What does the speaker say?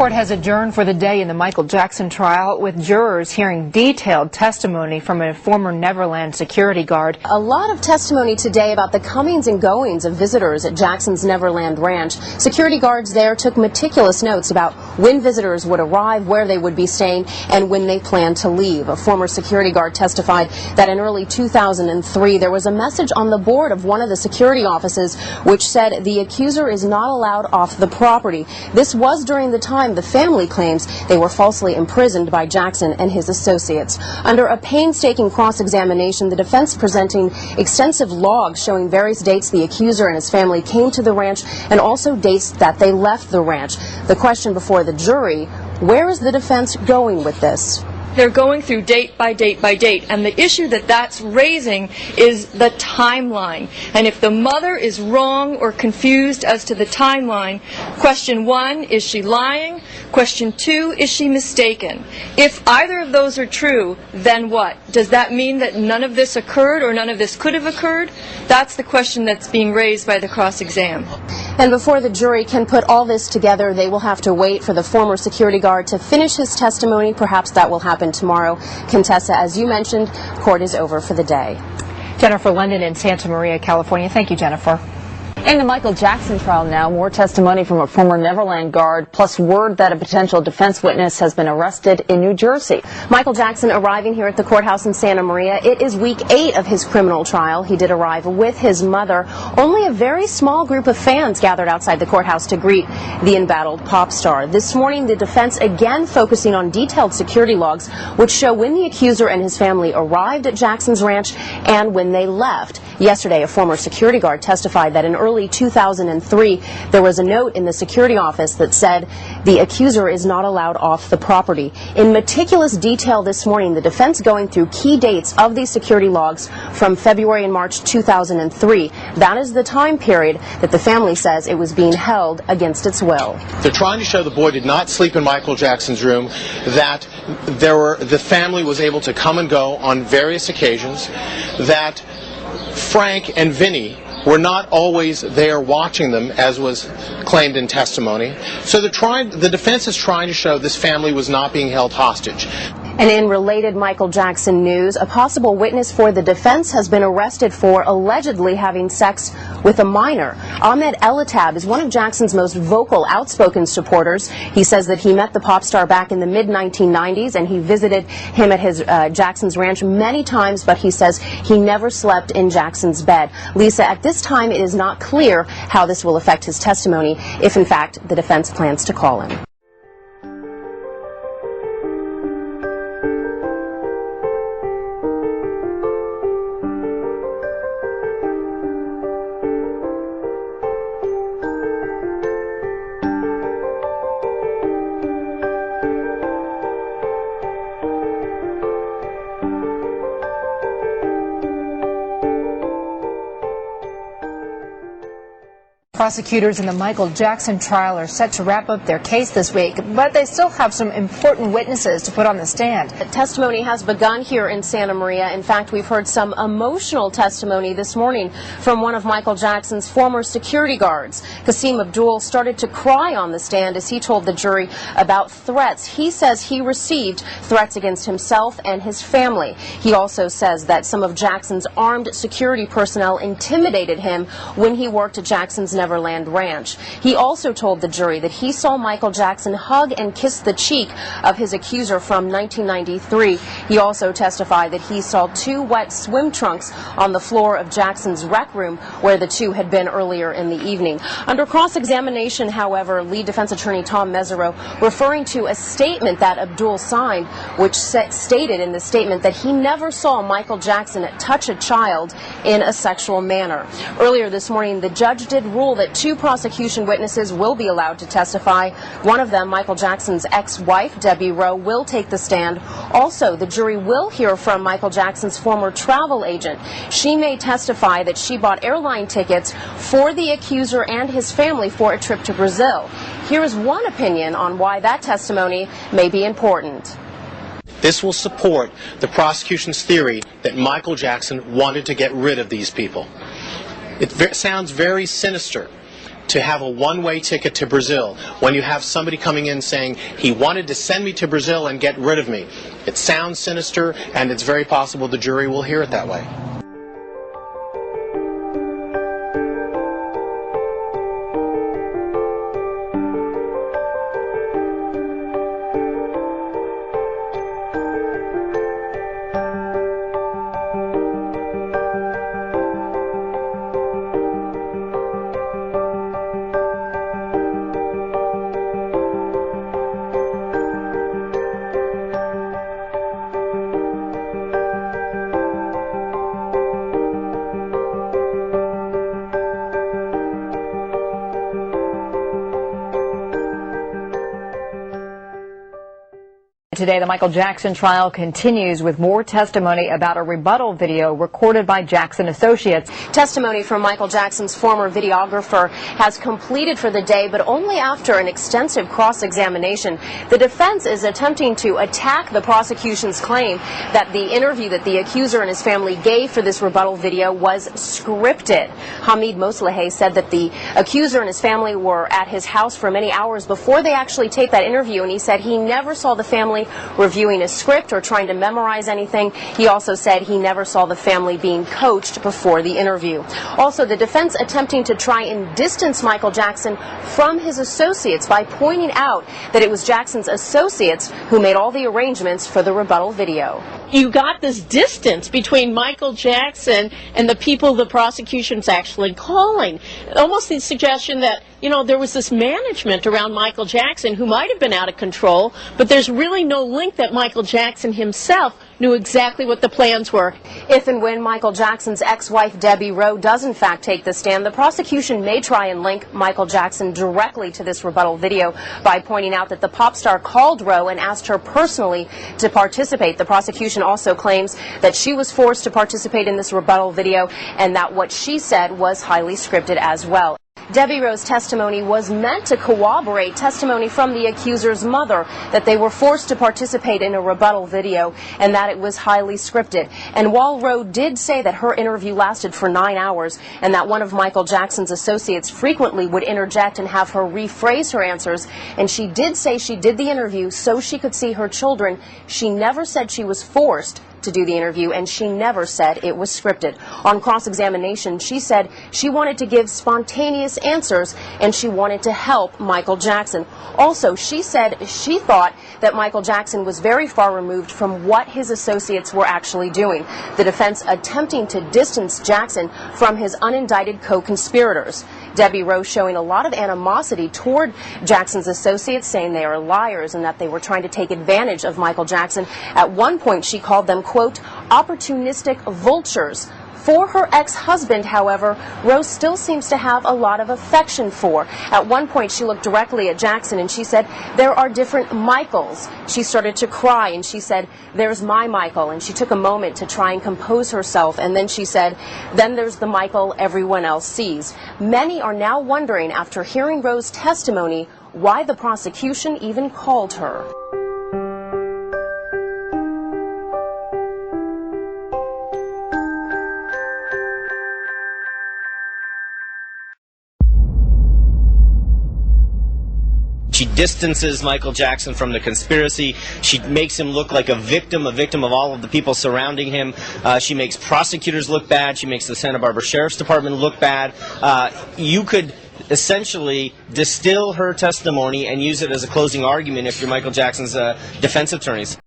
Court has adjourned for the day in the Michael Jackson trial, with jurors hearing detailed testimony from a former Neverland security guard. A lot of testimony today about the comings and goings of visitors at Jackson's Neverland Ranch. Security guards there took meticulous notes about when visitors would arrive, where they would be staying, and when they planned to leave. A former security guard testified that in early 2003 there was a message on the board of one of the security offices which said the accuser is not allowed off the property. This was during the time the family claims they were falsely imprisoned by Jackson and his associates. Under a painstaking cross-examination, the defense presenting extensive logs showing various dates the accuser and his family came to the ranch and also dates that they left the ranch. The question before the jury: where is the defense going with this? They're going through date by date by date, and the issue that that's raising is the timeline. And if the mother is wrong or confused as to the timeline, question one, is she lying? Question two, is she mistaken? If either of those are true, then what? Does that mean that none of this occurred or none of this could have occurred? That's the question that's being raised by the cross-exam. And before the jury can put all this together, they will have to wait for the former security guard to finish his testimony. Perhaps that will happen tomorrow. Contessa, as you mentioned, court is over for the day. Jennifer London in Santa Maria, California. Thank you, Jennifer. In the Michael Jackson trial now, more testimony from a former Neverland guard, plus word that a potential defense witness has been arrested in New Jersey. Michael Jackson arriving here at the courthouse in Santa Maria. It is week 8 of his criminal trial. He did arrive with his mother. Only a very small group of fans gathered outside the courthouse to greet the embattled pop star. This morning, the defense again focusing on detailed security logs, which show when the accuser and his family arrived at Jackson's ranch and when they left. Yesterday, a former security guard testified that in early 2003, there was a note in the security office that said the accuser is not allowed off the property. In meticulous detail this morning, the defense going through key dates of these security logs from February and March 2003. That is the time period that the family says it was being held against its will. They're trying to show the boy did not sleep in Michael Jackson's room, that the family was able to come and go on various occasions, that Frank and Vinny were not always there watching them, as was claimed in testimony. So the defense is trying to show this family was not being held hostage. And in related Michael Jackson news, a possible witness for the defense has been arrested for allegedly having sex with a minor. Ahmed Elatab is one of Jackson's most vocal, outspoken supporters. He says that he met the pop star back in the mid-1990s and he visited him at his Jackson's ranch many times, but he says he never slept in Jackson's bed. Lisa, at this time it is not clear how this will affect his testimony, if in fact the defense plans to call him. Prosecutors in the Michael Jackson trial are set to wrap up their case this week, but they still have some important witnesses to put on the stand. Testimony has begun here in Santa Maria. In fact, we've heard some emotional testimony this morning from one of Michael Jackson's former security guards. Qasim Abdul started to cry on the stand as he told the jury about threats. He says he received threats against himself and his family. He also says that some of Jackson's armed security personnel intimidated him when he worked at Jackson's Neverland Ranch. He also told the jury that he saw Michael Jackson hug and kiss the cheek of his accuser from 1993. He also testified that he saw 2 wet swim trunks on the floor of Jackson's rec room where the two had been earlier in the evening. Under cross-examination, however, lead defense attorney Tom Mesereau referring to a statement that Abdul signed, which stated in the statement that he never saw Michael Jackson touch a child in a sexual manner. Earlier this morning, the judge did rule that 2 prosecution witnesses will be allowed to testify. One of them, Michael Jackson's ex-wife, Debbie Rowe, will take the stand. Also, the jury will hear from Michael Jackson's former travel agent. She may testify that she bought airline tickets for the accuser and his family for a trip to Brazil. Here is one opinion on why that testimony may be important. This will support the prosecution's theory that Michael Jackson wanted to get rid of these people. It sounds very sinister to have a one-way ticket to Brazil when you have somebody coming in saying he wanted to send me to Brazil and get rid of me. It sounds sinister, and it's very possible the jury will hear it that way. Today, the Michael Jackson trial continues with more testimony about a rebuttal video recorded by Jackson Associates. Testimony from Michael Jackson's former videographer has completed for the day, but only after an extensive cross-examination. The defense is attempting to attack the prosecution's claim that the interview that the accuser and his family gave for this rebuttal video was scripted. Hamid Mosleh said that the accuser and his family were at his house for many hours before they actually taped that interview, and he said he never saw the family reviewing a script or trying to memorize anything. He also said he never saw the family being coached before the interview. Also, the defense attempting to try and distance Michael Jackson from his associates by pointing out that it was Jackson's associates who made all the arrangements for the rebuttal video. You got this distance between Michael Jackson and the people the prosecution's actually calling. Almost the suggestion that, there was this management around Michael Jackson who might have been out of control, but there's really no link that Michael Jackson himself knew exactly what the plans were. If and when Michael Jackson's ex-wife Debbie Rowe does in fact take the stand, the prosecution may try and link Michael Jackson directly to this rebuttal video by pointing out that the pop star called Rowe and asked her personally to participate. The prosecution also claims that she was forced to participate in this rebuttal video and that what she said was highly scripted as well. Debbie Rowe's testimony was meant to corroborate testimony from the accuser's mother that they were forced to participate in a rebuttal video and that it was highly scripted. And while Rowe did say that her interview lasted for 9 hours and that one of Michael Jackson's associates frequently would interject and have her rephrase her answers, and she did say she did the interview so she could see her children, she never said she was forced to do the interview, and she never said it was scripted. On cross-examination, she said she wanted to give spontaneous answers and she wanted to help Michael Jackson. Also, she said she thought that Michael Jackson was very far removed from what his associates were actually doing. The defense attempting to distance Jackson from his unindicted co-conspirators. Debbie Rowe showing a lot of animosity toward Jackson's associates, saying they are liars and that they were trying to take advantage of Michael Jackson. At one point, she called them, quote, opportunistic vultures. For her ex-husband, however, Rowe still seems to have a lot of affection for. At one point, she looked directly at Jackson and she said, there are different Michaels. She started to cry and she said, there's my Michael. And she took a moment to try and compose herself. And then she said, then there's the Michael everyone else sees. Many are now wondering, after hearing Rowe's testimony, why the prosecution even called her. She distances Michael Jackson from the conspiracy. She makes him look like a victim of all of the people surrounding him. She makes prosecutors look bad. She makes the Santa Barbara Sheriff's Department look bad. You could essentially distill her testimony and use it as a closing argument if you're Michael Jackson's defense attorneys.